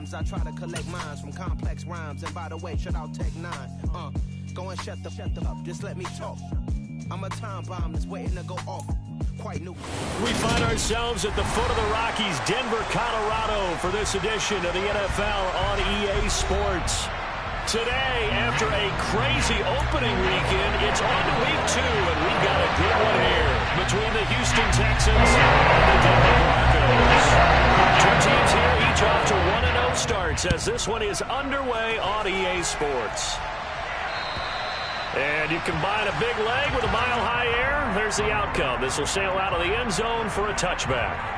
times I try to collect minds from complex rhymes. And by the way, shout out Tech 9. Go and shut the up, just let me talk. I'm a time bomb that's waiting to go off. Quite new. We find ourselves at the foot of the Rockies, Denver, Colorado, for this edition of the NFL on EA Sports. Today, after a crazy opening weekend, it's on to week 2, and we've got a good one here between the Houston Texans and the Denver Broncos. Two teams here, each off to 1-0 starts, as this one is underway on EA Sports. And you combine a big leg with a mile-high air, there's the outcome. This will sail out of the end zone for a touchback.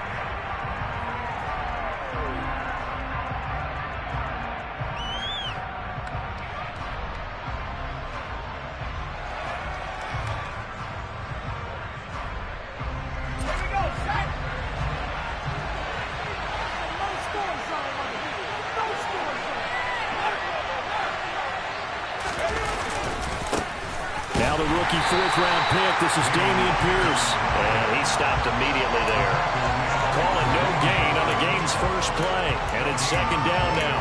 Now the rookie fourth-round pick. This is Dameon Pierce. And he stopped immediately there. Calling no gain on the game's first play. And it's second down now.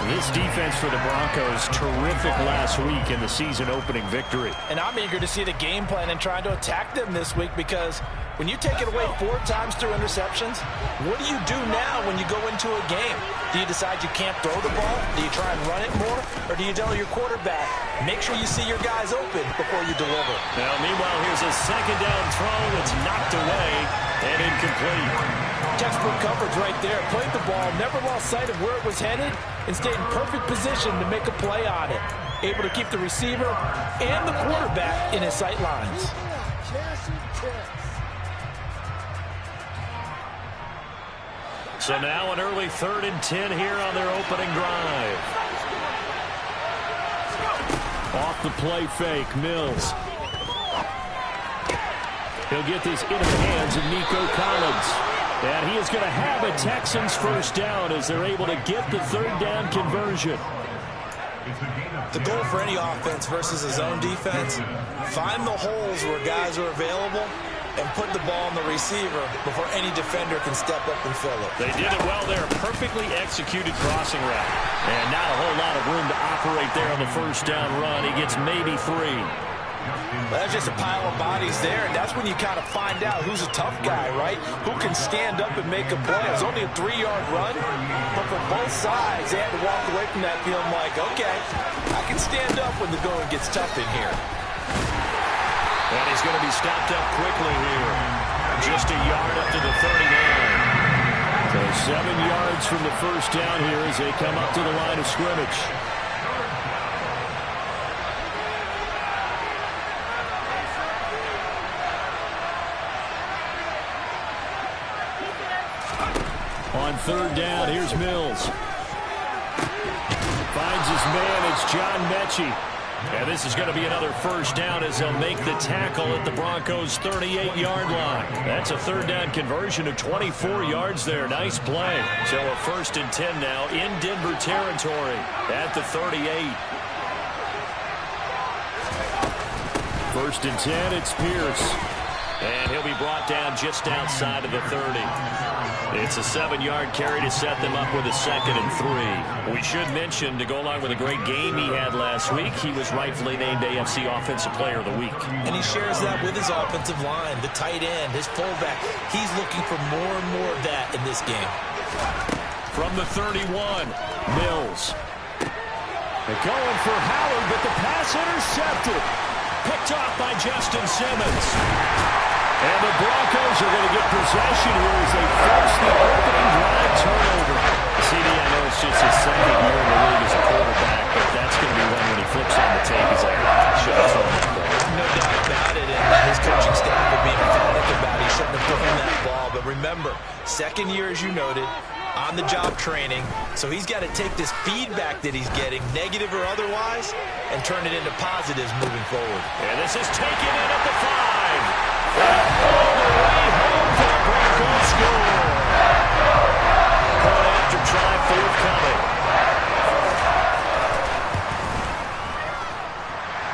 This defense for the Broncos, terrific last week in the season-opening victory. And I'm eager to see the game plan and trying to attack them this week, because when you take it away 4 times through interceptions, what do you do now when you go into a game? Do you decide you can't throw the ball? Do you try and run it more? Or do you tell your quarterback, make sure you see your guys open before you deliver? Now, meanwhile, here's a second down throw that's knocked away and incomplete. Textbook coverage right there. Played the ball, never lost sight of where it was headed, and stayed in perfect position to make a play on it. Able to keep the receiver and the quarterback in his sight lines. So now an early 3rd and 10 here on their opening drive. Off the play fake, Mills. He'll get this into the hands of Nico Collins. And he is going to have a Texans first down as they're able to get the 3rd down conversion. The goal for any offense versus a zone defense, find the holes where guys are available and put the ball on the receiver before any defender can step up and fill it. They did it well there. Perfectly executed crossing route. And not a whole lot of room to operate there on the first down run. He gets maybe 3. Well, that's just a pile of bodies there, and that's when you kind of find out who's a tough guy, right? Who can stand up and make a play. It was only a 3-yard run, but for both sides, they had to walk away from that feeling like, okay, I can stand up when the going gets tough in here. And he's going to be stopped up quickly here. Just a yard up to the 39. So 7 yards from the first down here as they come up to the line of scrimmage. On 3rd down, here's Mills. Finds his man, it's John Mechie. And this is going to be another first down as they'll make the tackle at the Broncos' 38-yard line. That's a 3rd down conversion of 24 yards there. Nice play. So a 1st and 10 now in Denver territory at the 38. 1st and 10, it's Pierce. And he'll be brought down just outside of the 30. It's a 7-yard carry to set them up with a 2nd and 3. We should mention, to go along with a great game he had last week, he was rightfully named AFC Offensive Player of the Week. And he shares that with his offensive line, the tight end, his fullback. He's looking for more and more of that in this game. From the 31, Mills. They're going for Howard, but the pass intercepted. Picked off by Justin Simmons. And the Broncos are going to get possession here as they force the opening drive turnover. CD, I know it's just his 2nd year in the league as a quarterback, but that's going to be one when he flips on the tape. He's like, should have thrown that ball. No doubt about it, and his coaching staff will be emphatic about it. He shouldn't have thrown that ball. But remember, 2nd year, as you noted, on-the-job training. So he's got to take this feedback that he's getting, negative or otherwise, and turn it into positives moving forward. And this is taken in at the 5. All the way home for the Broncos score. Point after try forthcoming.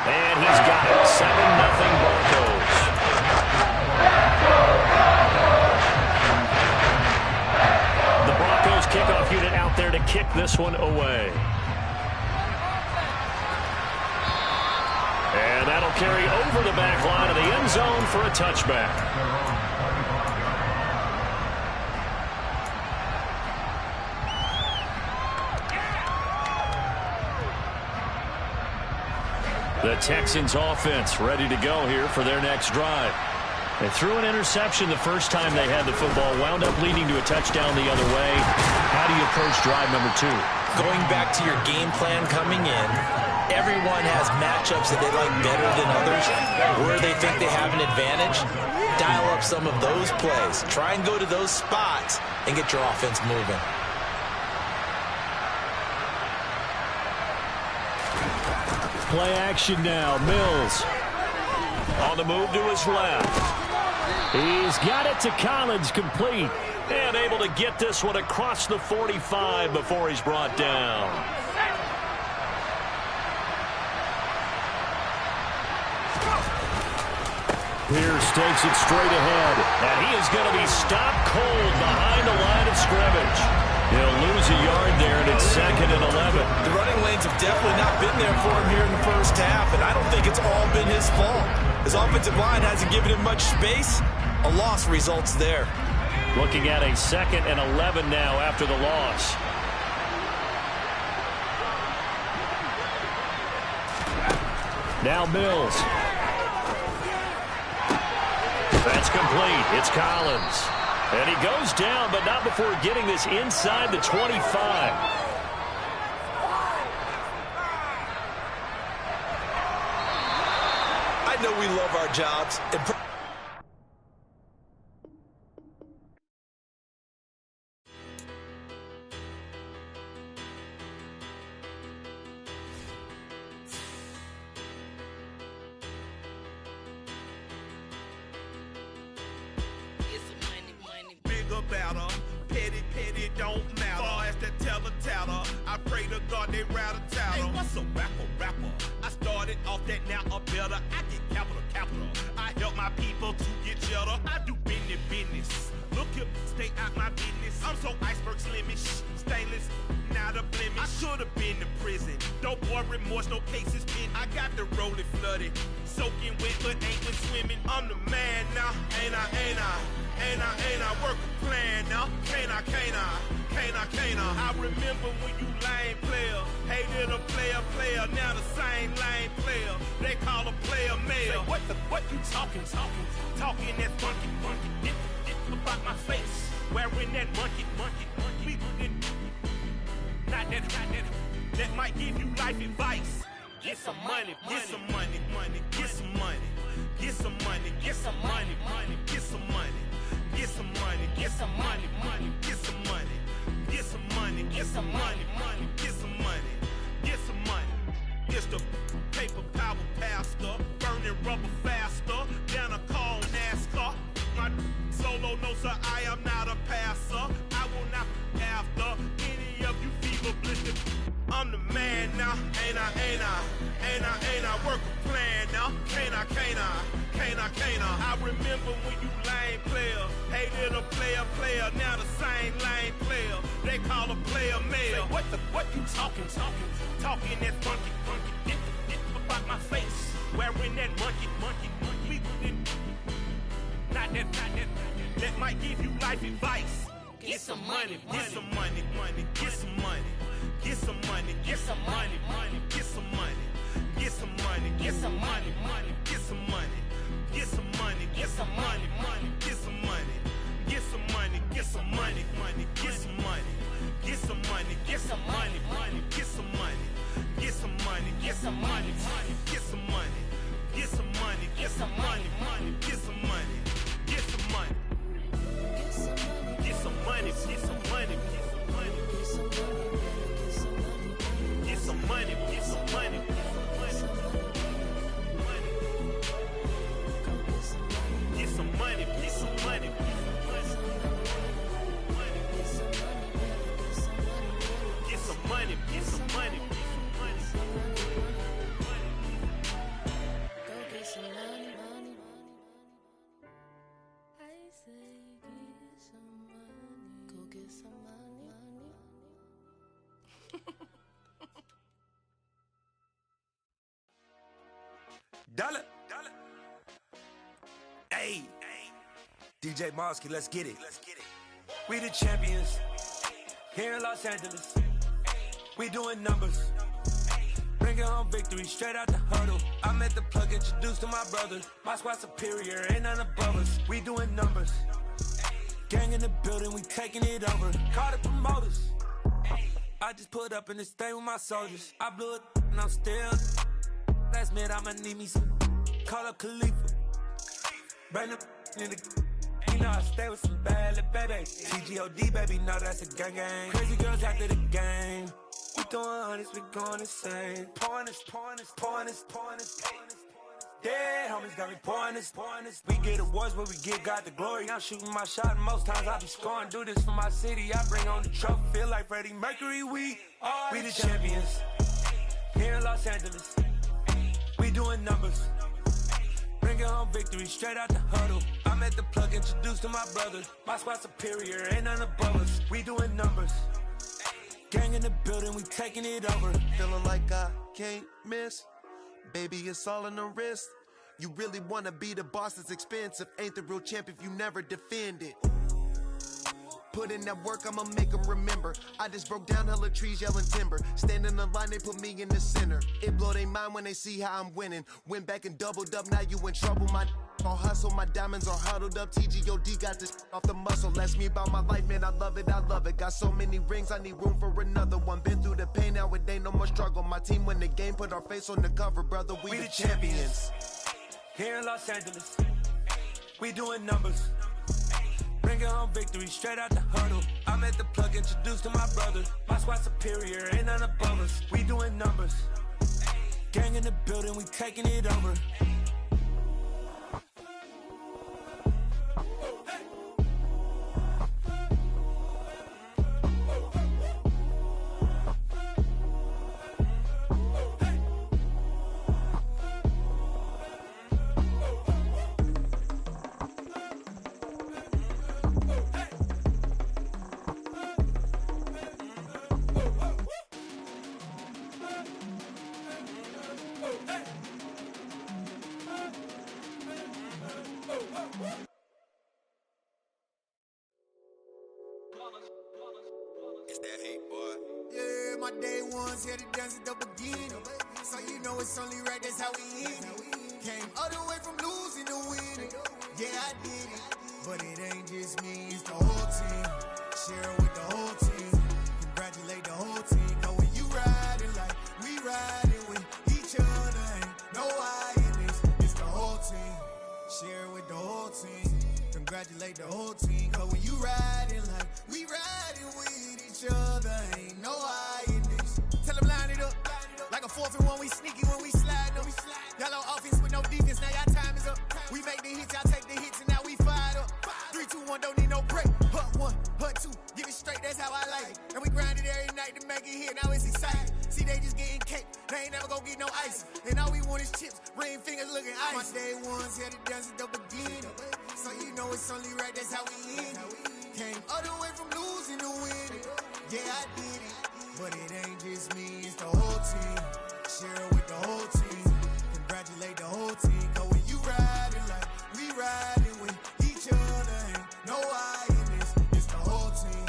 And he's got it. 7-0 Broncos. The Broncos kickoff unit out there to kick this one away. And that'll carry over the back line of the end zone for a touchback. The Texans offense ready to go here for their next drive. They threw an interception the first time they had the football, wound up leading to a touchdown the other way. How do you approach drive number 2? Going back to your game plan coming in, everyone has matchups that they like better than others, where they think they have an advantage. Dial up some of those plays. Try and go to those spots and get your offense moving. Play action now. Mills on the move to his left. He's got it to Collins, complete. And able to get this one across the 45 before he's brought down. Pierce takes it straight ahead. And he is going to be stopped cold behind the line of scrimmage. He'll lose a yard there, and it's 2nd and 11. The running lanes have definitely not been there for him here in the first half, and I don't think it's all been his fault. His offensive line hasn't given him much space. A loss results there. Looking at a 2nd and 11 now after the loss. Now Mills. That's complete. It's Collins. And he goes down, but not before getting this inside the 25. I know we love our jobs. Better. Petty don't matter. Far as the teller, I pray to God they rattle tattle. Hey, what's a rapper? I started off that, now I'm better. I get capital. I help my people to get cheddar. I do business. Look here, stay out my business. I'm so iceberg slimish, stainless, not a blemish. I should have been to prison. Don't boy remorse, no cases pinned. I got the rolling flooded, soaking wet, but ain't been swimming. I'm the man now, ain't I? Work a plan now, can't I? I remember when you lame player, hated a player, now the same lame player. They call a player mayor. What you talking that funky, about my face, wearing that monkey. Not that might give you life advice. Get some money. It's the paper power pastor, burning rubber faster than a call NASCAR. My solo, no sir, I am not a passer. I will not be after any of you fever blistered. I'm the man now, ain't I? Work a plan now, can't I? I remember when you lame player, hated a player, now the same lame player. They call a player mayor. What you talking that funky, about my face, wearing that monkey. Not that might give you life advice. Get some money. Dollar. Hey, DJ Mosky, let's get it. We the champions here in Los Angeles. We doing numbers. Bringing home victory straight out the huddle. I'm at the plug, introduced to my brothers. My squad superior, ain't none above us. We doing numbers. Gang in the building, we taking it over. Call the promoters. I just put up in this thing with my soldiers. I blew it and I'm still. Last minute I'ma need me some. Call up Khalifa. Bring them in the. You know I stay with some bad little babies. TGOD baby, know that's a gang gang. Crazy girls after the game. We doing hundreds, we going insane. Pouring this. Yeah, homies got me pouring this. We get awards, but we give God the glory. I'm shooting my shot, and most times I be scoring. Do this for my city, I bring on the trophy. Feel like Freddie Mercury, we the champions. Here in Los Angeles, we doing numbers. Bringing home victory straight out the huddle. I'm at the plug, introduced to my brothers. My squad superior, ain't none above us. We doing numbers. Gang in the building, we taking it over. Feeling like I can't miss. Baby, it's all in the wrist. You really wanna be the boss, it's expensive. Ain't the real champ if you never defend it. Put in that work, I'ma make them remember. I just broke down hella trees, yelling timber. Stand in the line, they put me in the center. It blow their mind when they see how I'm winning. Went back and doubled up, now you in trouble. My all hustle, my diamonds are huddled up. TGOD got this off the muscle. Ask me about my life, man, I love it. Got so many rings, I need room for another one. Been through the pain, now it ain't no more struggle. My team win the game, put our face on the cover, brother. We the champions. Here in Los Angeles, we doing numbers. Bringing home victory straight out the huddle. I'm at the plug, introduced to my brothers. My squad superior, ain't none above us. We doing numbers. Gang in the building, we taking it over. It's that hate, boy. Yeah, my day ones here to dance at the beginning. So you know it's only right, that's how we end it. Came all the way from losing to winning. Yeah, I did it. But it ain't just me, it's the whole team. Share it with the whole team. Congratulate the whole team. Cause when you riding like we riding with each other, ain't no I in this. It's the whole team. Share it with the whole team. Congratulate the whole team. Cause when you riding like we riding with each other, ain't no I in this. Tell them line it up. Like a 4th and 1, we sneaky when we slide them. Y'all on offense with no defense, now y'all time is up. We make the hits, y'all take the hits, and now we fired up. 3, 2, 1, don't need no break. Hut 1, hut 2, give it straight, that's how I like it. And we grind it every night to make it hit, now it's exciting. See, they just getting cake, they ain't never gonna get no ice. And all we want is chips, ring fingers looking ice. My day ones here to dance at the beginning. So you know it's only right, that's how we end it. Came all the way from losing to winning. Yeah, I did it. But it ain't just me, it's the whole team. Share it with the whole team. Congratulate the whole team. Cause when you riding like we riding with each other, ain't no I in this. It's the whole team.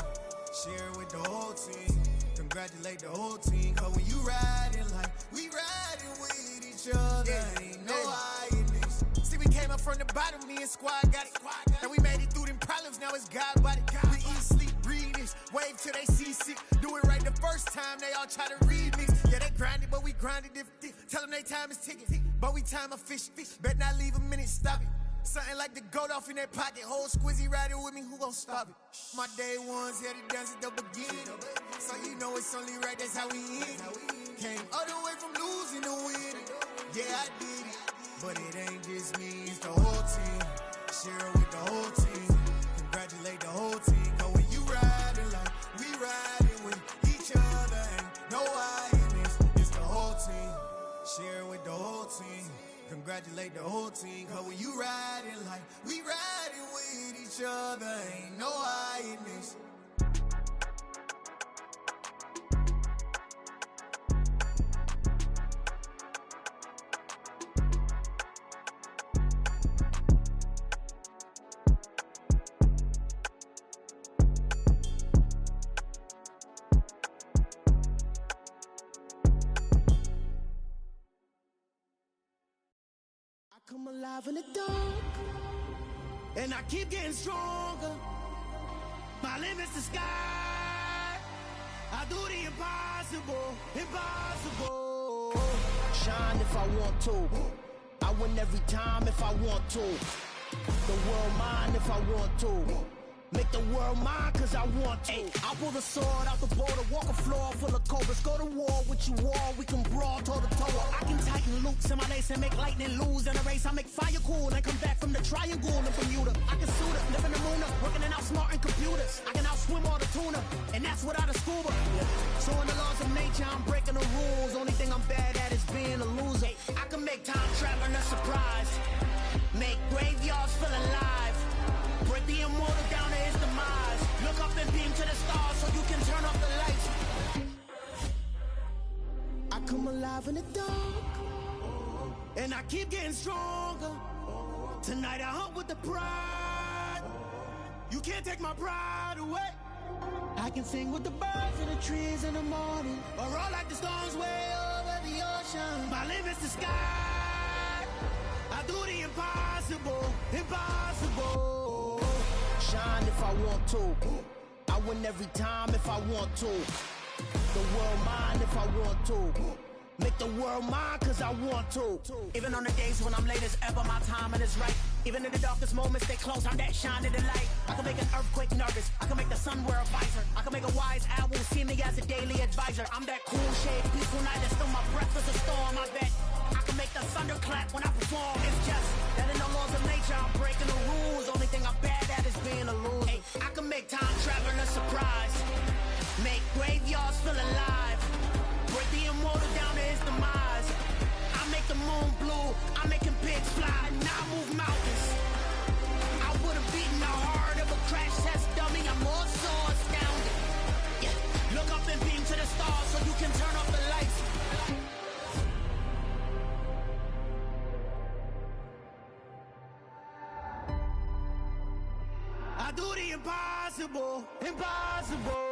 Share it with the whole team. Congratulate the whole team. Cause when you riding like we riding with each other, ain't no I in this. See, we came up from the bottom, me and squad got it. And we made it through them problems, now it's God body. We eat, sleep, breathe this. Wave till they seasick. Do it right the first time, they all try to remix. Yeah, they grinded, but we grinded different. Tell them they time is ticking, but we time a fish. Bet not leave a minute, stop it. Something like the goat off in their pocket. Whole squizzy riding with me, who gon' stop it? My day ones here to dance at the beginning. So you know it's only right, that's how we end it. Came all the way from losing to winning. Yeah, I did it. But it ain't just me, it's the whole team. Share it with the whole team. Congratulate the whole team. Cause when you riding like we riding with each other, ain't no I in this. It's the whole team. Share it with the whole team. Congratulate the whole team. Cause when you riding like we riding with each other, ain't no I in this. alive in the dark, and I keep getting stronger. My limit's the sky. I do the impossible, impossible. Shine if I want to. I win every time if I want to. The world mine if I want to. Make the world mine cause I want to. I pull the sword out the border, walk a floor full of cobras. Go to war with you all, we can brawl toe to toe. I can tighten loops in my lace and make lightning lose in a race. I make fire cool and come back from the triangle in Bermuda. I can suit up, live in the moon up, working and outsmarting computers. I can outswim all the tuna, and that's without a scuba. So in the laws of nature, I'm breaking the rules. Only thing I'm bad at is being a loser. I can make time traveling a surprise, make graveyards feel alive, break the immortal down to his demise. Look up and beam to the stars so you can turn off the lights. I come alive in the dark, and I keep getting stronger. Tonight I hunt with the pride. You can't take my pride away. I can sing with the birds and the trees in the morning, or roll like the storms way over the ocean. My limit's the sky. I do the impossible, impossible. Shine if I want to. I win every time if I want to. The world mine if I want to. Make the world mine cause I want to. Even on the days when I'm late as ever, my timing is right. Even in the darkest moments, stay close, I'm that shining the light. I can make an earthquake nervous, I can make the sun wear a visor. I can make a wise owl see me as a daily advisor. I'm that cool shade, peaceful night, and still my breath is a storm, I bet. I can make the thunder clap when I perform. It's just that in the laws of nature, I'm breaking the rules. Only thing I'm bad at is being a loser. Hey, I can make time traveling a surprise, make graveyards feel alive, break the immortal down to his demise. I make the moon blue, I'm making pigs fly, now I move mountains. I would've beaten the heart of a crash test dummy, I'm more so astounded. Yeah, look up and beam to the stars so you can turn off the lights. I do the impossible, impossible.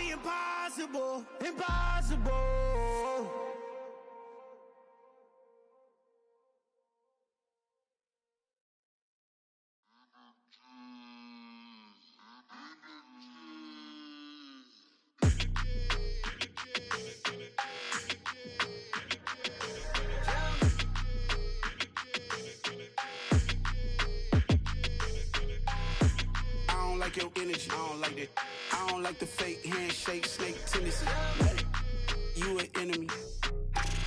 Impossible, impossible. I don't like your energy, I don't like that. I don't like the fake handshake, snake tendency. You an enemy.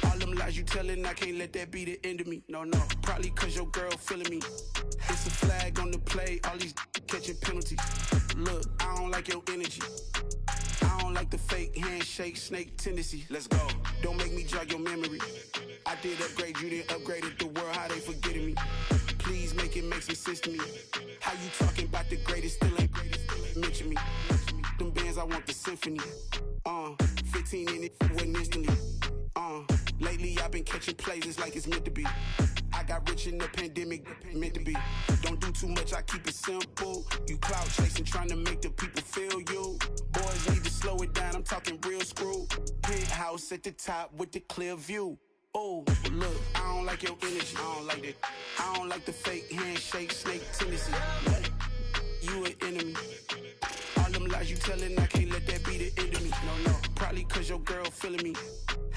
All them lies you telling, I can't let that be the end of me. No, probably cause your girl feeling me. It's a flag on the play, all these catching penalties. Look, I don't like your energy. I don't like the fake handshake, snake tendency. Let's go. Don't make me jog your memory. I did upgrade, you didn't upgrade it. The world, how they forgetting me. Please make it make some sense to me. How you talking about the greatest, still ain't mention me. Them bands, I want the symphony. 15 in it, wasn't instantly. Lately I've been catching plays, it's like it's meant to be. I got rich in the pandemic, meant to be. Don't do too much, I keep it simple. You clout chasing, trying to make the people feel you. Boys need to slow it down, I'm talking real screw. Penthouse at the top with the clear view. Oh, look, I don't like your energy, I don't like that. I don't like the fake handshake, snake tendency. You an enemy. All them lies you telling, I can't let that be the end of me. No, probably cause your girl feeling me.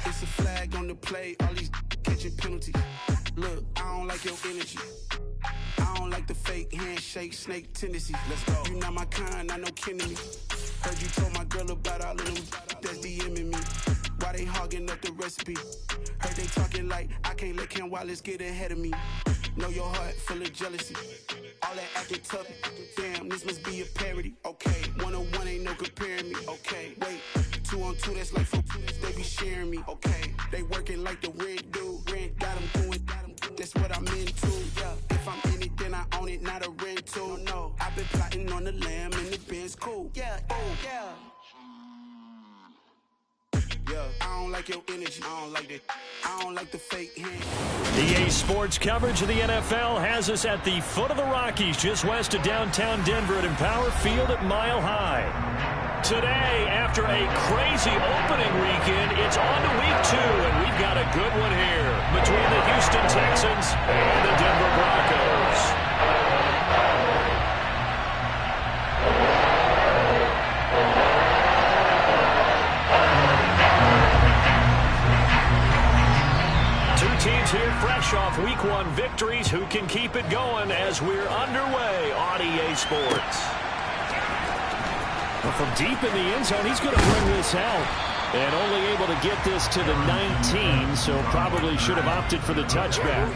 It's a flag on the play, all these catching penalties. Look, I don't like your energy. I don't like the fake handshake, snake tendency. Let's go. You not my kind, I know kidding me. Heard you told my girl about all of them that's DMing me. Why they hogging up the recipe? Heard they talking like I can't let Ken Wallace get ahead of me. Know your heart full of jealousy. All that acting tough, damn, this must be a parody. Okay, 1-on-1 ain't no comparing me. Okay, wait, 2-on-2, that's like 4, they be sharing me. Okay, they working like the rent do. Rent got them doing, that's what I'm into. Yeah, if I'm in it, then I own it, not a rental. No, I've been plotting on the lamb and the Benz cool. Yeah, yeah. I don't like your energy. I don't like that. I don't like the fake hand. EA Sports coverage of the NFL has us at the foot of the Rockies, just west of downtown Denver at Empower Field at Mile High. Today, after a crazy opening weekend, it's on to week 2, and we've got a good one here between the Houston Texans and the Denver Broncos. Teams here fresh off week 1 victories. Who can keep it going as we're underway on EA Sports? Well, from deep in the end zone, he's going to bring this out. And only able to get this to the 19, so probably should have opted for the touchback.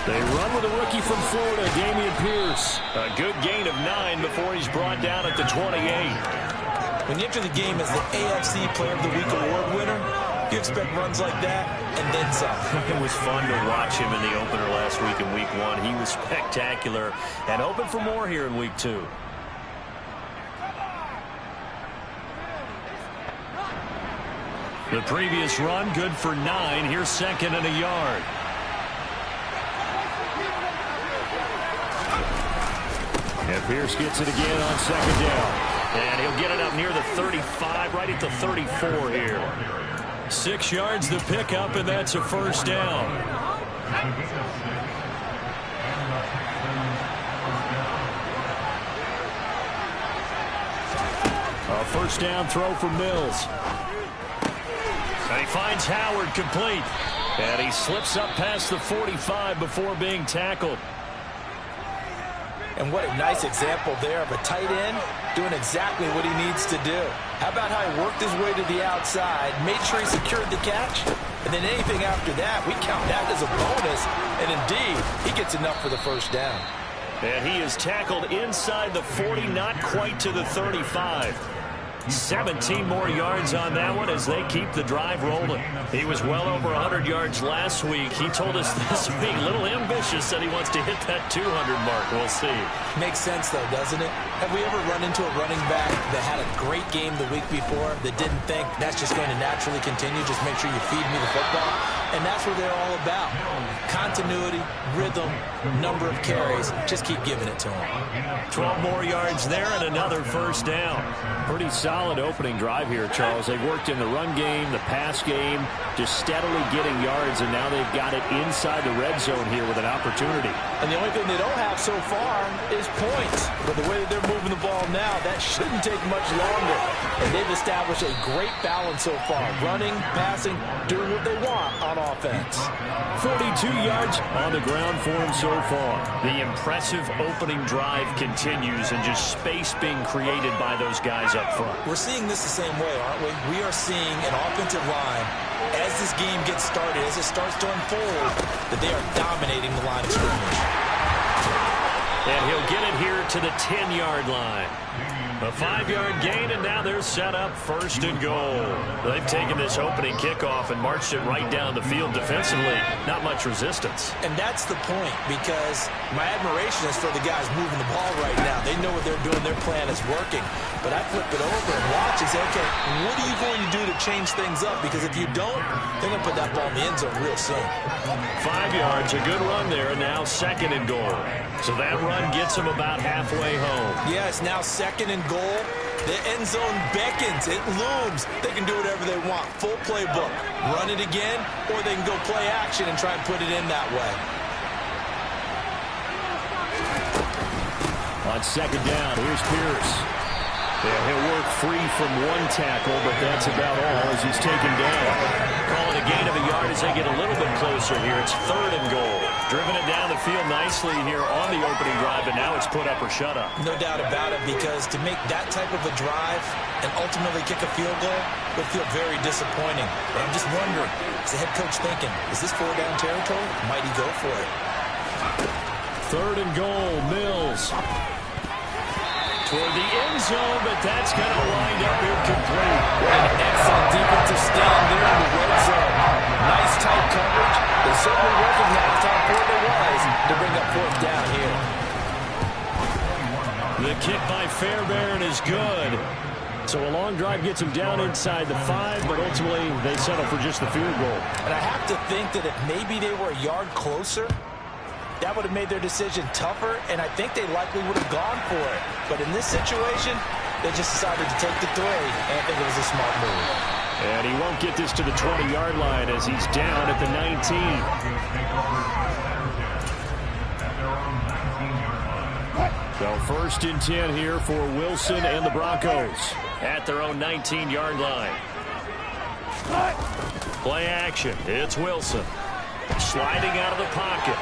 They run with a rookie from Florida, Dameon Pierce. A good gain of 9 before he's brought down at the 28. When you enter the game as the AFC Player of the Week award winner, you expect runs like that and then some. It was fun to watch him in the opener last week in week 1. He was spectacular and open for more here in week 2. The previous run, good for 9. Here's 2nd and a yard. And Pierce gets it again on 2nd down. And he'll get it up near the 35, right at the 34 here. 6 yards the pickup, and that's a 1st down. A 1st down throw for Mills. And he finds Howard complete. And he slips up past the 45 before being tackled. And what a nice example there of a tight end doing exactly what he needs to do. How about how he worked his way to the outside, made sure he secured the catch, and then anything after that, we count that as a bonus. And indeed, he gets enough for the 1st down. And he is tackled inside the 40, not quite to the 35. 17 more yards on that one as they keep the drive rolling. He was well over 100 yards last week. He told us this week, a little ambitious, that he wants to hit that 200 mark. We'll see. Makes sense, though, doesn't it? Have we ever run into a running back that had a great game the week before that didn't think that's just going to naturally continue? Just make sure you feed me the football. And that's what they're all about. Continuity, rhythm, number of carries. Just keep giving it to him. 12 more yards there and another 1st down. Pretty solid opening drive here, Charles. They've worked in the run game, the pass game, just steadily getting yards, and now they've got it inside the red zone here with an opportunity. And the only thing they don't have so far is points. But the way that they're moving the ball now, that shouldn't take much longer. And they've established a great balance so far. Running, passing, doing what they want on offense. 42 yards on the ground for him so far. The impressive opening drive continues, and just space being created by those guys up front. We're seeing this the same way, aren't we? We are seeing an offensive line, as this game gets started, as it starts to unfold, that they are dominating the line of scrimmage. And he'll get it here to the 10-yard line. A 5-yard gain, and now they're set up 1st and goal. They've taken this opening kickoff and marched it right down the field defensively. Not much resistance. And that's the point, because my admiration is for the guys moving the ball right now. They know what they're doing. Their plan is working. But I flip it over and watch and say, okay, what are you going to do to change things up? Because if you don't, they're going to put that ball in the end zone real soon. 5 yards, a good run there, and now 2nd and goal. So that run gets them about halfway home. Yeah, it's now 2nd and goal. The end zone beckons. It looms. They can do whatever they want. Full playbook. Run it again, or they can go play action and try and put it in that way. On 2nd down, here's Pierce. Yeah, he'll work free from 1 tackle, but that's about all as he's taken down. Calling a gain of a yard as they get a little bit closer here. It's 3rd and goal. Driven it down the field nicely here on the opening drive, and now it's put up or shut up. No doubt about it, because to make that type of a drive and ultimately kick a field goal would feel very disappointing. But I'm just wondering, is the head coach thinking, is this 4-down territory? Might he go for it? 3rd and goal, Mills. Toward the end zone, but that's going to wind up incomplete. An excellent defensive stand there in the red zone. Nice tight coverage. They certainly recognized how important it was to bring up fourth down here. The kick by Fairbairn is good. So a long drive gets them down inside the 5, but ultimately they settle for just the field goal. And I have to think that if maybe they were a yard closer, that would have made their decision tougher, and I think they likely would have gone for it. But in this situation, they just decided to take the 3, and I think it was a smart move. And he won't get this to the 20-yard line as he's down at the 19. So 1st and 10 here for Wilson and the Broncos at their own 19-yard line. Play action. It's Wilson. Sliding out of the pocket.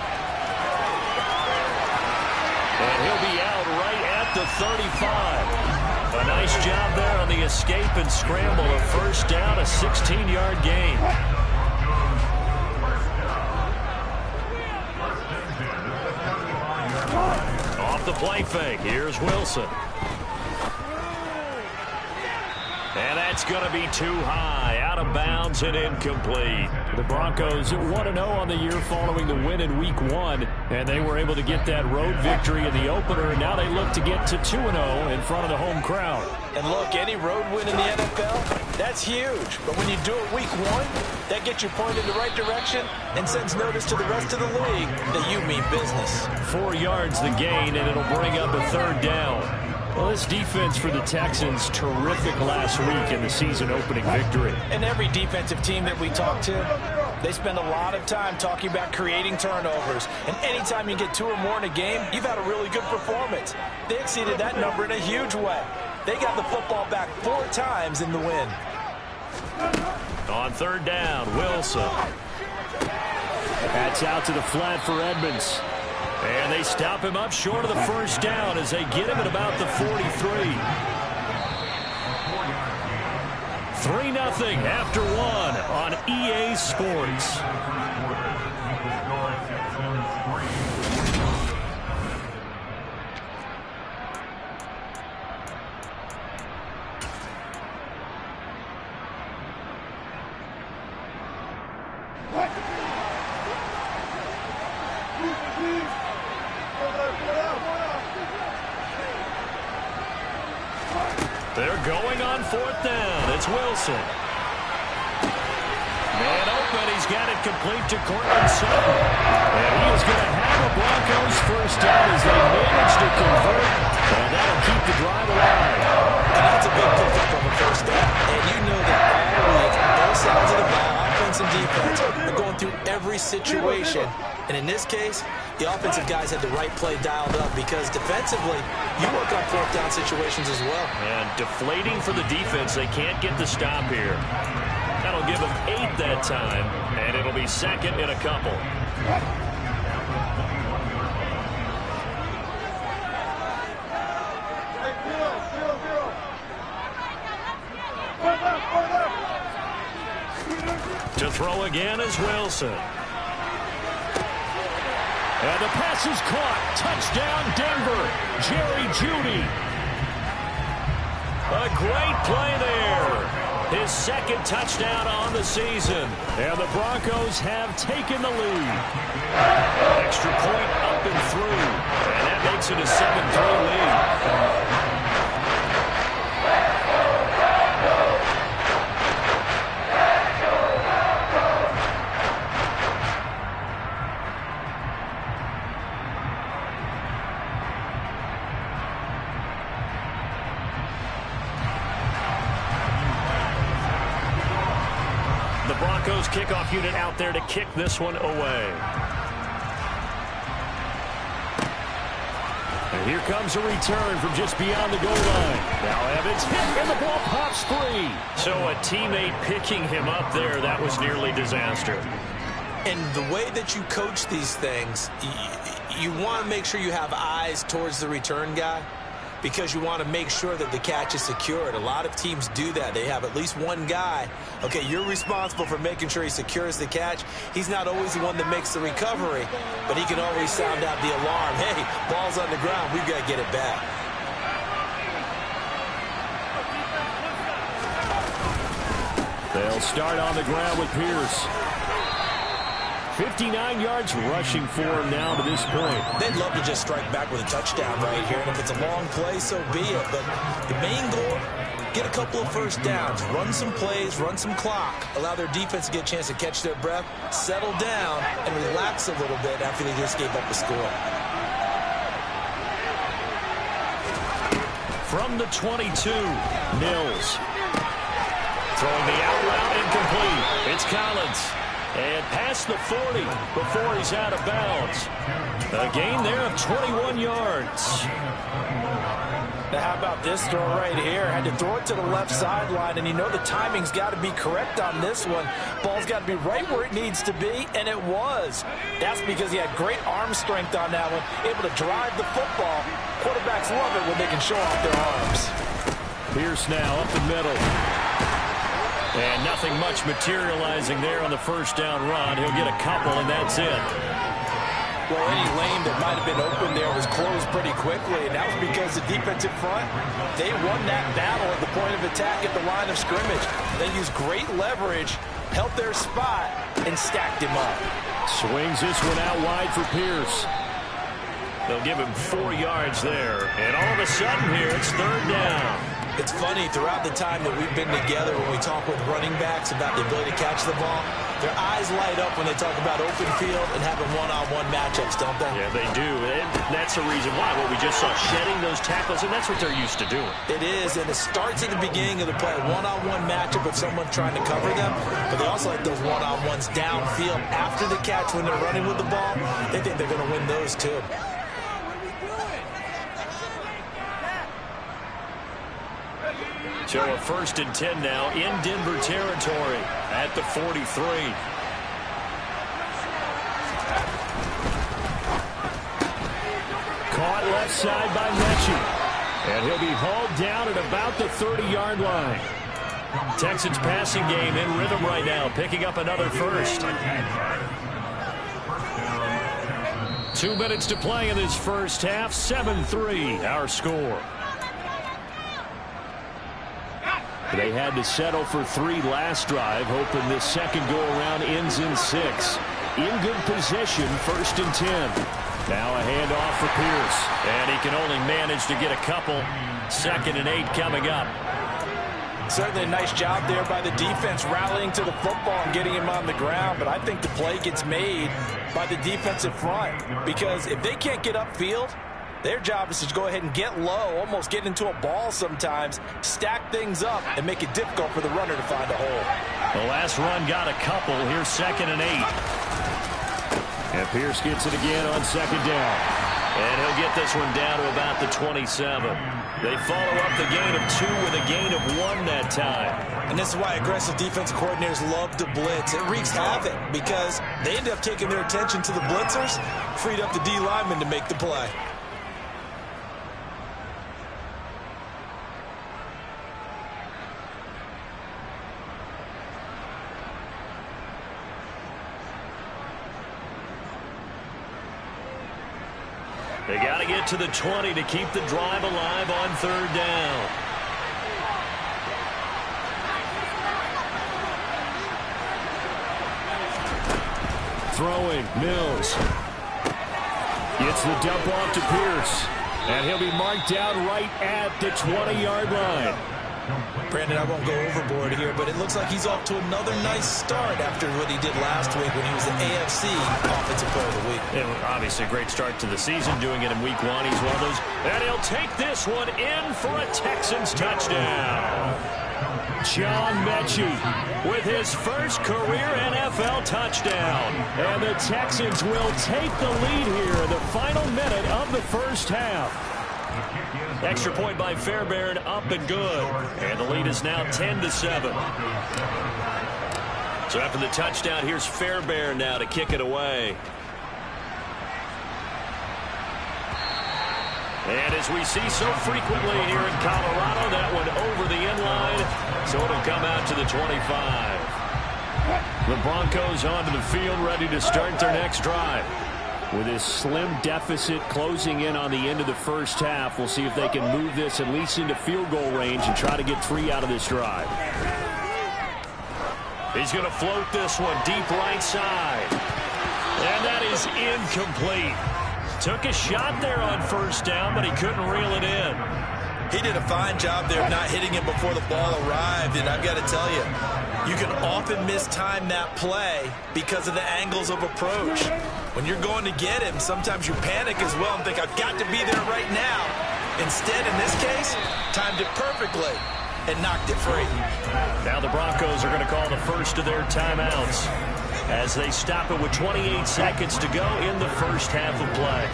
And he'll be out right at the 35. A nice job there on the escape and scramble. A first down, a 16-yard gain. Off the play fake. Here's Wilson. And that's going to be too high. Out of bounds and incomplete. The Broncos 1-0 on the year following the win in Week 1. And they were able to get that road victory in the opener. And now they look to get to 2-0 in front of the home crowd. And look, any road win in the NFL, that's huge. But when you do it Week 1, that gets you pointed in the right direction and sends notice to the rest of the league that you mean business. 4 yards the gain, and it'll bring up a 3rd down. Well, this defense for the Texans, terrific last week in the season opening victory. And every defensive team that we talk to, they spend a lot of time talking about creating turnovers. And anytime you get 2 or more in a game, you've had a really good performance. They exceeded that number in a huge way. They got the football back 4 times in the win. On 3rd down, Wilson. That's out to the flat for Edmonds. And they stop him up short of the first down as they get him at about the 43. 3-0 after 1 on EA Sports. They're going on 4th down. It's Wilson. Man open. He's got it complete to Cortland Sutton. And he is going to have a Broncos first down as they manage to convert. And that'll keep the drive alive. And that's a big pickup of a first down. And you know that all week, both sides of the ball, offense and defense, are going through every situation. And in this case, the offensive guys had the right play dialed up because defensively, you work on 4th down situations as well. And deflating for the defense. They can't get the stop here. That'll give them 8 that time, and it'll be 2nd and a couple. To throw again is Wilson. And the pass is caught. Touchdown, Denver. Jerry Jeudy. A great play there. His 2nd touchdown on the season. And the Broncos have taken the lead. Extra point up and through. And that makes it a 7-3 lead. The Broncos kickoff unit out there to kick this one away. And here comes a return from just beyond the goal line. Now Evans hit and the ball pops free. So a teammate picking him up there, that was nearly disaster. And the way that you coach these things, you want to make sure you have eyes towards the return guy, because you want to make sure that the catch is secured. A lot of teams do that. They have at least one guy. Okay, you're responsible for making sure he secures the catch. He's not always the one that makes the recovery, but he can always sound out the alarm. Hey, ball's on the ground. We've got to get it back. They'll start on the ground with Pierce. 59 yards rushing for him now to this point. They'd love to just strike back with a touchdown right here, and if it's a long play, so be it. But the main goal, get a couple of first downs, run some plays, run some clock, allow their defense to get a chance to catch their breath, settle down, and relax a little bit after they just gave up a score. From the 22, Mills. Throwing the out route incomplete. It's Collins. And past the 40 before he's out of bounds. A gain there of 21 yards. Now how about this throw right here? Had to throw it to the left sideline, and you know the timing's got to be correct on this one. Ball's got to be right where it needs to be, and it was. That's because he had great arm strength on that one, able to drive the football. Quarterbacks love it when they can show off their arms. Pierce now up the middle. And nothing much materializing there on the first down run. He'll get a couple, and that's it. Well, any lane that might have been open there was closed pretty quickly, and that was because the defensive front, they won that battle at the point of attack at the line of scrimmage. They used great leverage, held their spot, and stacked him up. Swings this one out wide for Pierce. They'll give him 4 yards there. And all of a sudden here, it's third down. It's funny, throughout the time that we've been together, when we talk with running backs about the ability to catch the ball, their eyes light up when they talk about open field and having one-on-one matchups, don't they? Yeah, they do. And that's the reason why. What we just saw, shedding those tackles, and that's what they're used to doing. It is, and it starts at the beginning of the play, one-on-one matchup with someone trying to cover them, but they also like those one-on-ones downfield after the catch when they're running with the ball. They think they're going to win those, too. So a 1st and 10 now in Denver territory at the 43. Caught left side by Mechie. And he'll be hauled down at about the 30-yard line. Texans passing game in rhythm right now, picking up another first. 2 minutes to play in this first half. 7-3 our score. They had to settle for 3 last drive, hoping this second go-around ends in 6. In good position, 1st and 10. Now a handoff for Pierce, and he can only manage to get a couple. 2nd and 8 coming up. Certainly a nice job there by the defense, rallying to the football and getting him on the ground, but I think the play gets made by the defensive front, because if they can't get upfield, their job is to go ahead and get low, almost get into a ball sometimes, stack things up, and make it difficult for the runner to find a hole. The last run got a couple. Here's 2nd and 8. And Pierce gets it again on 2nd down. And he'll get this one down to about the 27. They follow up the gain of 2 with a gain of 1 that time. And this is why aggressive defensive coordinators love to blitz. It wreaks havoc because they end up taking their attention to the blitzers, freed up the D lineman to make the play. They got to get to the 20 to keep the drive alive on 3rd down. Throwing, Mills. Gets the dump off to Pierce. And he'll be marked down right at the 20-yard line. Brandon, I won't go overboard here, but it looks like he's off to another nice start after what he did last week when he was the AFC Offensive Player of the Week. Yeah, obviously a great start to the season, doing it in week 1. He's one of those. And he'll take this one in for a Texans touchdown. John Mechie with his first career NFL touchdown. And the Texans will take the lead here in the final minute of the first half. Extra point by Fairbairn, up and good. And the lead is now 10-7. So after the touchdown, here's Fairbairn now to kick it away. And as we see so frequently here in Colorado, that one over the end line, so it'll come out to the 25. The Broncos onto the field, ready to start their next drive. With this slim deficit closing in on the end of the first half, we'll see if they can move this at least into field goal range and try to get 3 out of this drive. He's going to float this one deep right side. And that is incomplete. Took a shot there on first down, but he couldn't reel it in. He did a fine job there of not hitting it before the ball arrived, and I've got to tell you, you can often mistime that play because of the angles of approach. When you're going to get him, sometimes you panic as well and think, I've got to be there right now. Instead, in this case, timed it perfectly and knocked it free. Now the Broncos are going to call the first of their timeouts as they stop it with 28 seconds to go in the first half of play.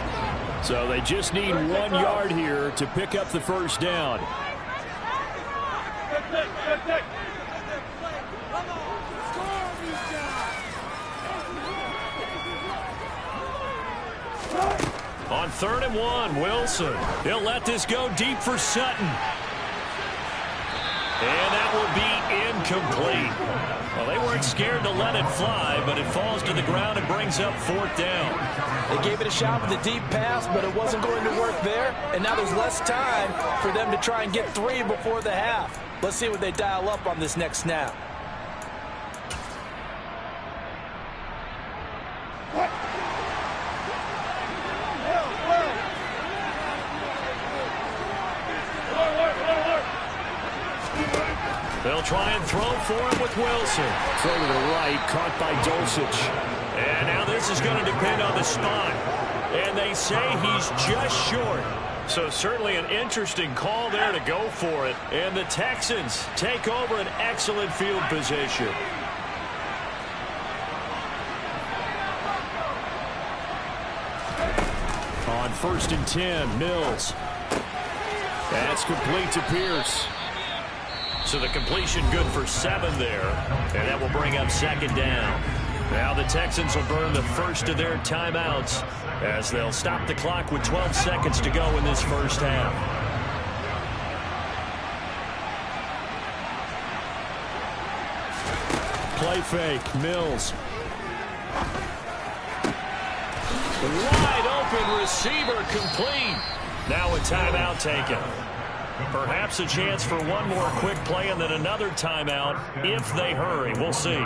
So they just need 1 yard here to pick up the first down. On 3rd and 1, Wilson. He'll let this go deep for Sutton. And that will be incomplete. Well, they weren't scared to let it fly, but it falls to the ground and brings up 4th down. They gave it a shot with a deep pass, but it wasn't going to work there. And now there's less time for them to try and get 3 before the half. Let's see what they dial up on this next snap. They'll try and throw for him with Wilson. Throw to the right, caught by Dulcich. And now this is going to depend on the spot. And they say he's just short. So certainly an interesting call there to go for it. And the Texans take over an excellent field position. On 1st and 10, Mills. That's complete to Pierce. So the completion good for 7 there. And that will bring up 2nd down. Now the Texans will burn the first of their timeouts as they'll stop the clock with 12 seconds to go in this first half. Play fake, Mills. Wide open receiver complete. Now a timeout taken. Perhaps a chance for one more quick play and then another timeout if they hurry. We'll see.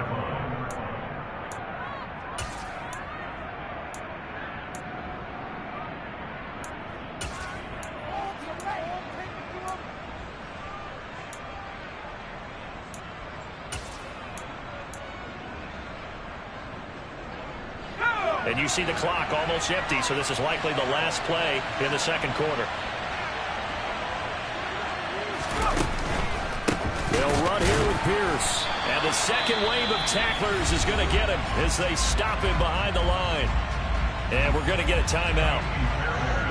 And you see the clock almost empty, so this is likely the last play in the second quarter. They'll run here with Pierce. And the second wave of tacklers is going to get him as they stop him behind the line. And we're going to get a timeout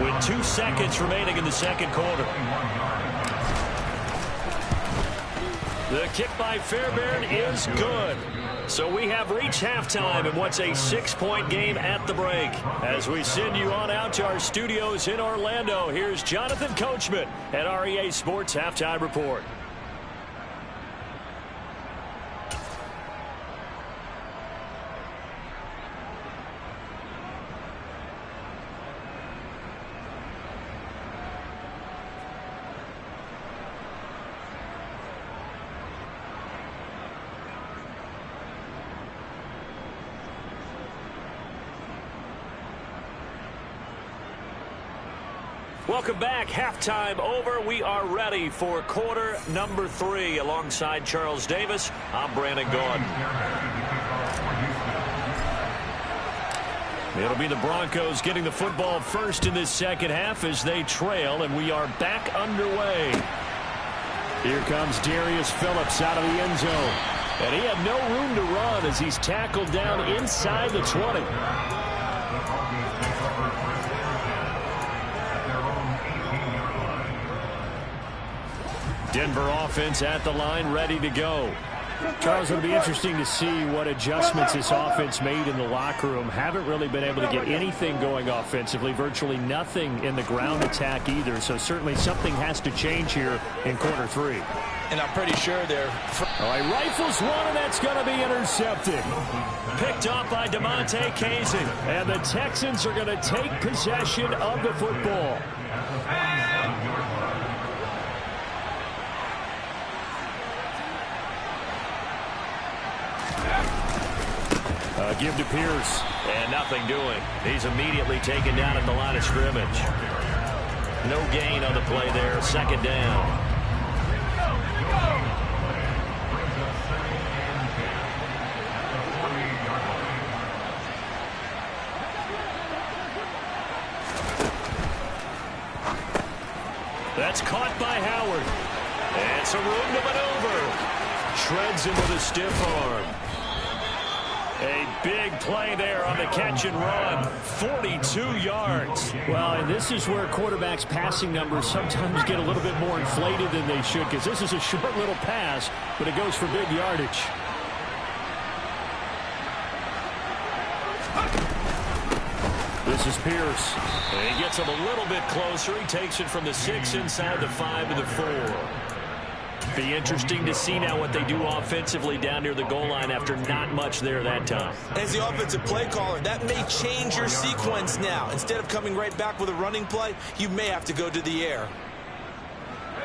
with 2 seconds remaining in the second quarter. The kick by Fairbairn is good. So we have reached halftime in what's a 6-point game at the break. As we send you on out to our studios in Orlando, here's Jonathan Coachman at REA Sports Halftime Report. Welcome back. Halftime over. We are ready for quarter number 3. Alongside Charles Davis, I'm Brandon Gaudin. It'll be the Broncos getting the football first in this second half as they trail, and we are back underway. Here comes Darius Phillips out of the end zone. And he had no room to run as he's tackled down inside the 20. Denver offense at the line, ready to go. Charles, it'll be interesting to see what adjustments this offense made in the locker room. Haven't really been able to get anything going offensively, virtually nothing in the ground attack either. So certainly something has to change here in quarter 3. And I'm pretty sure they're... All right, rifles one, and that's going to be intercepted. Picked off by DeMonte Casey. And the Texans are going to take possession of the football. A give to Pierce. And nothing doing. He's immediately taken down at the line of scrimmage. No gain on the play there. Second down. That's caught by Howard. And some room to maneuver. Shreds him with a stiff arm. A big play there on the catch and run. 42 yards. Well, and this is where quarterbacks' passing numbers sometimes get a little bit more inflated than they should, because this is a short little pass, but it goes for big yardage. This is Pierce. And he gets him a little bit closer. He takes it from the 6 inside the 5 to the 4. Be interesting to see now what they do offensively down near the goal line after not much there that time. As the offensive play caller, that may change your sequence now. Instead of coming right back with a running play, you may have to go to the air.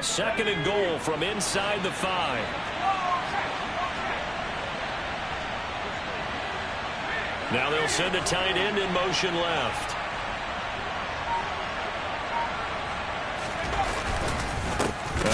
Second and goal from inside the 5. Now they'll send a tight end in motion left.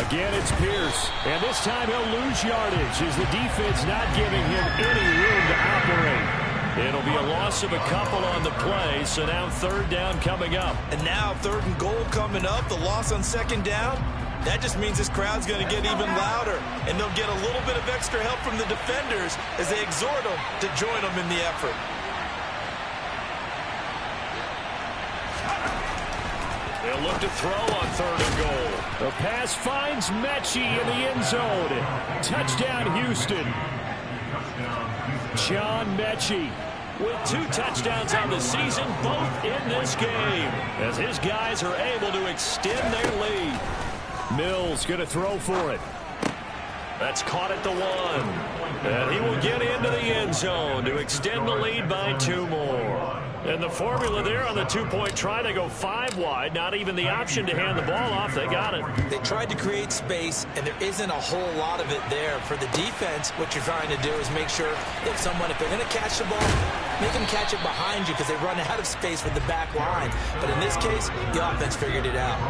Again, it's Pierce. And this time he'll lose yardage as the defense not giving him any room to operate. It'll be a loss of a couple on the play, so now third down coming up. And now third and goal coming up, the loss on second down. That just means this crowd's going to get even louder, and they'll get a little bit of extra help from the defenders as they exhort them to join them in the effort. They'll look to throw on third and goal. The pass finds Mechie in the end zone. Touchdown, Houston. John Mechie with 2 touchdowns on the season, both in this game, as his guys are able to extend their lead. Mills going to throw for it. That's caught at the 1. And he will get into the end zone to extend the lead by 2 more. And the formula there on the 2-point try, they go 5 wide. Not even the option to hand the ball off. They got it. They tried to create space, and there isn't a whole lot of it there. For the defense, what you're trying to do is make sure if they're going to catch the ball, make them catch it behind you because they run out of space with the back line. But in this case, the offense figured it out.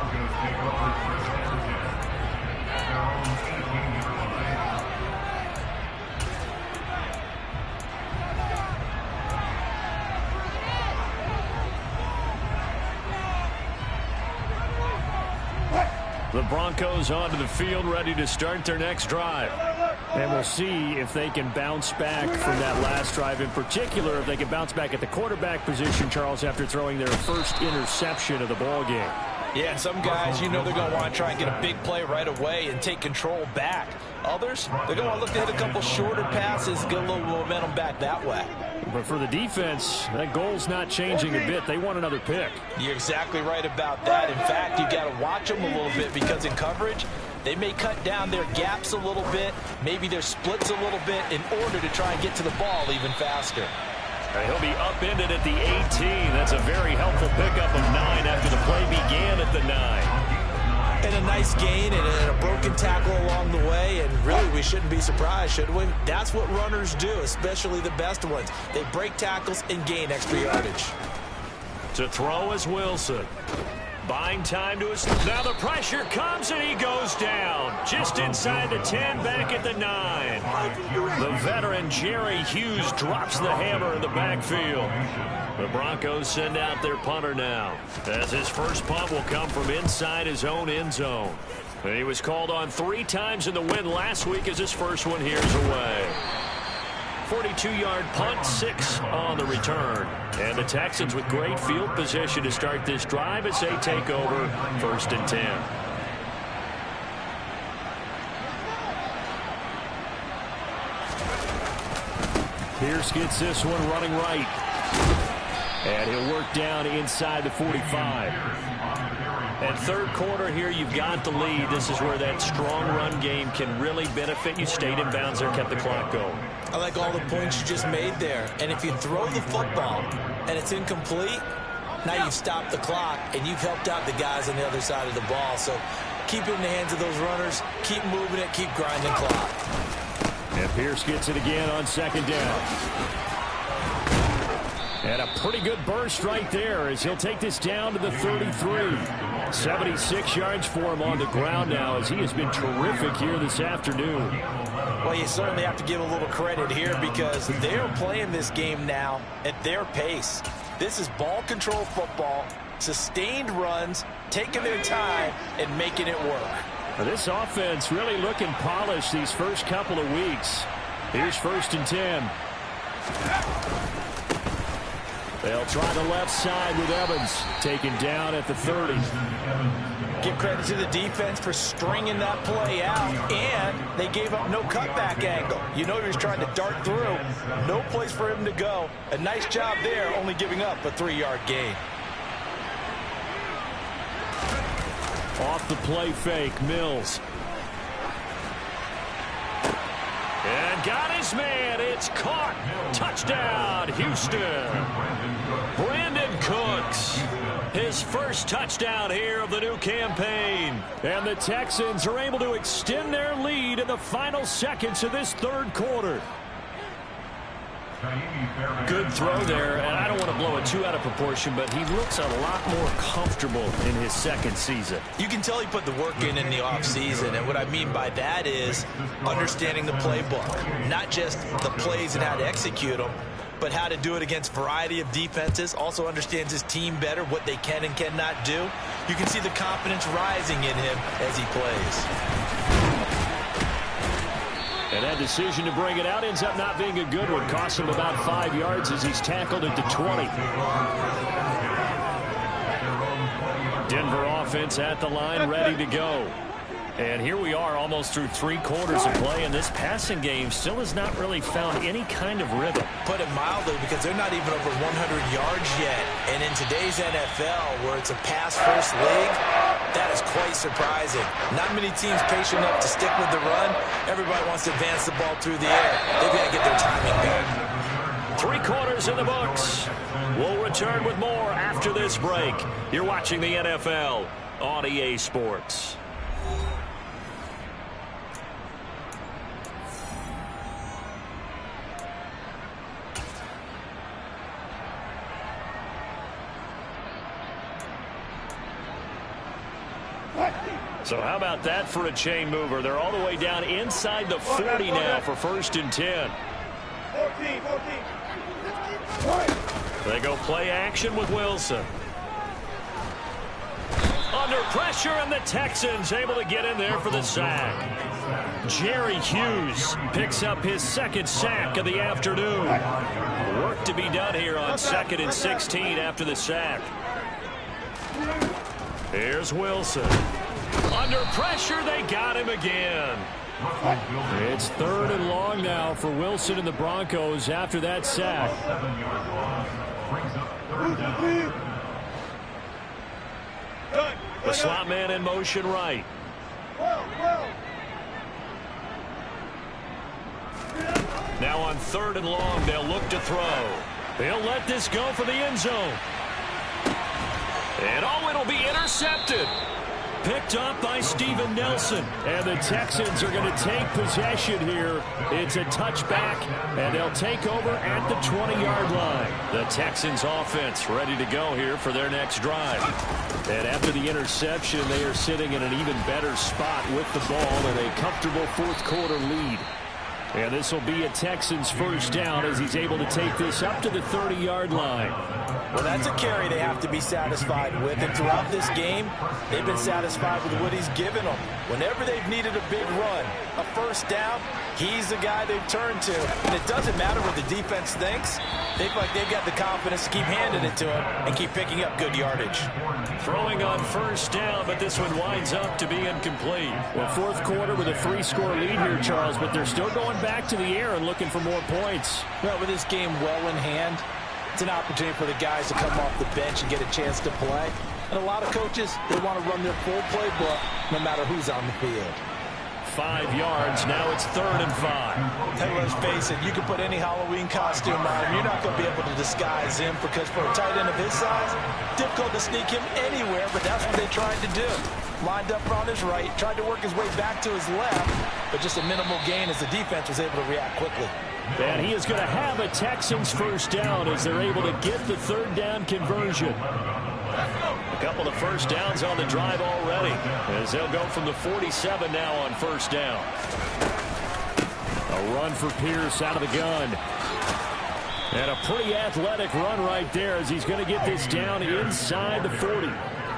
The Broncos onto the field, ready to start their next drive. And we'll see if they can bounce back from that last drive. In particular, if they can bounce back at the quarterback position, Charles, after throwing their first interception of the ball game. Yeah, and some guys, they're going to want to try and get a big play right away and take control back. Others, they're going to look to hit a couple shorter passes, get a little momentum back that way. But for the defense, that goal's not changing a bit. They want another pick. You're exactly right about that. In fact, you've got to watch them a little bit because in coverage, they may cut down their gaps a little bit, maybe their splits a little bit in order to try and get to the ball even faster. And he'll be upended at the 18. That's a very helpful pickup of 9 after the play began at the 9. And a nice gain and a broken tackle along the way, and really we shouldn't be surprised, should we? That's what runners do, especially the best ones. They break tackles and gain extra yardage. To throw is Wilson. Buying time to his... Now the pressure comes and he goes down. Just inside the 10, back at the 9. The veteran Jerry Hughes drops the hammer in the backfield. The Broncos send out their punter now, as his first punt will come from inside his own end zone. And he was called on 3 times in the win last week as his first one here's away. 42-yard punt, 6 on the return. And the Texans with great field position to start this drive as they take over 1st and 10. Pierce gets this one running right. And he'll work down inside the 45. And third quarter here, you've got the lead. This is where that strong run game can really benefit you. Stayed in bounds there, kept the clock going. I like all the points you just made there. And if you throw the football and it's incomplete, now you've stopped the clock and you've helped out the guys on the other side of the ball. So keep it in the hands of those runners. Keep moving it. Keep grinding clock. And Pierce gets it again on 2nd down. And a pretty good burst right there as he'll take this down to the 33. 76 yards for him on the ground now as he has been terrific here this afternoon. Well, you certainly have to give a little credit here because they're playing this game now at their pace. This is ball control football, sustained runs, taking their time, and making it work. Well, this offense really looking polished these first couple of weeks. Here's 1st and 10. They'll try the left side with Evans, taken down at the 30. Give credit to the defense for stringing that play out, and they gave up no cutback angle. You know he was trying to dart through. No place for him to go. A nice job there, only giving up a 3-yard gain. Off the play fake, Mills. And got his man. It's caught. Touchdown, Houston. Brandon Cooks. His first touchdown here of the new campaign. And the Texans are able to extend their lead in the final seconds of this 3rd quarter. Good throw there, and I don't want to blow it too out of proportion, but he looks a lot more comfortable in his 2nd season. You can tell he put the work in the offseason, and what I mean by that is understanding the playbook, not just the plays and how to execute them, but how to do it against a variety of defenses. Also understands his team better, what they can and cannot do. You can see the confidence rising in him as he plays. And that decision to bring it out ends up not being a good one. Costs him about 5 yards as he's tackled at the 20. Denver offense at the line, ready to go. And here we are almost through 3 quarters of play, and this passing game still has not really found any kind of rhythm. Put it mildly, because they're not even over 100 yards yet. And in today's NFL, where it's a pass-first league, that is quite surprising. Not many teams patient enough to stick with the run. Everybody wants to advance the ball through the air. They've got to get their timing back. 3 quarters in the books. We'll return with more after this break. You're watching the NFL on EA Sports. So how about that for a chain mover? They're all the way down inside the 40 now for 1st and 10. 14. They go play action with Wilson. Under pressure, and the Texans able to get in there for the sack. Jerry Hughes picks up his 2nd sack of the afternoon. Work to be done here on 2nd and 16 after the sack. Here's Wilson. Under pressure, they got him again. It's 3rd and long now for Wilson and the Broncos after that sack. The slot man in motion right. Now on 3rd and long, they'll look to throw. They'll let this go for the end zone. And it'll be intercepted. Picked up by Steven Nelson. And the Texans are going to take possession here. It's a touchback, and they'll take over at the 20-yard line. The Texans offense ready to go here for their next drive. And after the interception, they are sitting in an even better spot with the ball in a comfortable 4th quarter lead. And this will be a Texans 1st down as he's able to take this up to the 30-yard line. Well, that's a carry they have to be satisfied with. And throughout this game, they've been satisfied with what he's given them. Whenever they've needed a big run, a 1st down, he's the guy they've turned to. And it doesn't matter what the defense thinks. They feel like they've got the confidence to keep handing it to him and keep picking up good yardage. Throwing on 1st down, but this one winds up to be incomplete. Well, 4th quarter with a 3-score lead here, Charles, but they're still going back to the air and looking for more points. Well, with this game well in hand, it's an opportunity for the guys to come off the bench and get a chance to play. And a lot of coaches, they want to run their full playbook no matter who's on the field. 5 yards. Now it's 3rd and 5. Hey, let's face it, you can put any Halloween costume on him. You're not going to be able to disguise him because for a tight end of his size, difficult to sneak him anywhere, but that's what they tried to do. Lined up on his right, tried to work his way back to his left, but just a minimal gain as the defense was able to react quickly. And he is going to have a Texans first down as they're able to get the third down conversion. A couple of first downs on the drive already as they'll go from the 47 now on first down. A run for Pierce out of the gun. And a pretty athletic run right there as he's going to get this down inside the 40.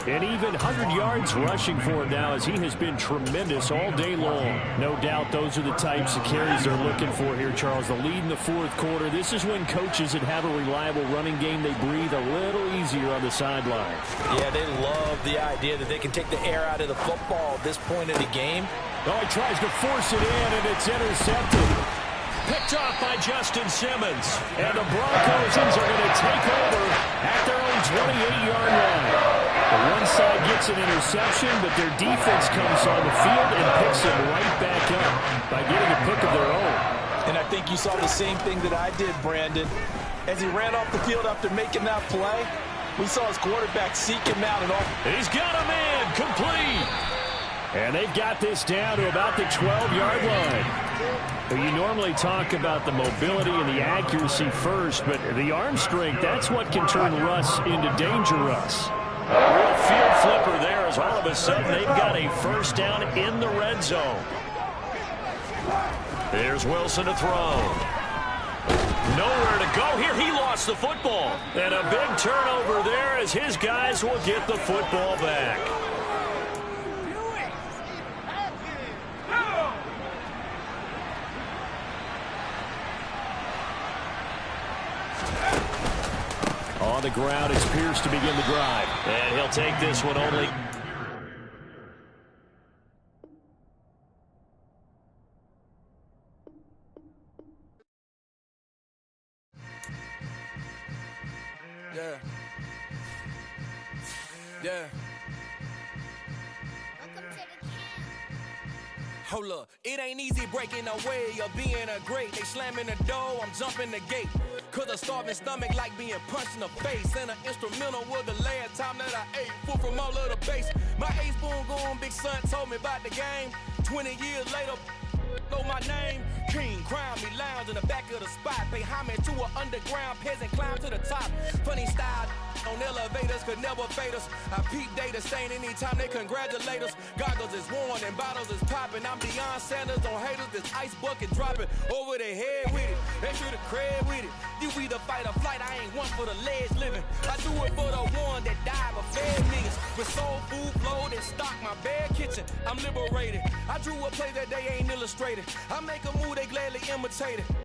And even 100 yards rushing for him now as he has been tremendous all day long. No doubt those are the types of carries they're looking for here, Charles. The lead in the fourth quarter. This is when coaches that have a reliable running game, they breathe a little easier on the sideline. Yeah, they love the idea that they can take the air out of the football at this point in the game. Oh, he tries to force it in, and it's intercepted. Picked off by Justin Simmons. And the Broncos are going to take over at their own 28-yard line. The one side gets an interception, but their defense comes on the field and picks them right back up by getting a pick of their own. And I think you saw the same thing that I did, Brandon. As he ran off the field after making that play, we saw his quarterback seek him out. And all. He's got a man complete. And they've got this down to about the 12-yard line. You normally talk about the mobility and the accuracy first, but the arm strength, that's what can turn Russ into Danger Russ. A real field flipper there as all of a sudden they've got a first down in the red zone. There's Wilson to throw. Nowhere to go here. He lost the football. And a big turnover there as his guys will get the football back. On the ground, it's Pierce to begin the drive. And he'll take this one only. Yeah. Hold up, it ain't easy breaking away or being a great. They slamming the door, I'm jumping the gate. Cause a starving stomach like being punched in the face. And an instrumental was the last time that I ate. Food from all of the base. My ace boom going, big son told me about the game. 20 years later, know my name. King, crown me, lounge in the back of the spot. Pay homage to an underground peasant, climb to the top. Funny style on elevators could never fade us. I peep data stain anytime they congratulate us. Goggles is worn and bottles is popping. I'm Deion Sanders on haters, this ice bucket dropping over their head with it. They should have cred with it. You either fight or flight, I ain't one for the ledge living. I do it for the one that died but fed niggas. With soul food flowed and stock my bad kitchen. I'm liberated. I drew a play that they ain't illustrated. I make a move, they gladly imitate it.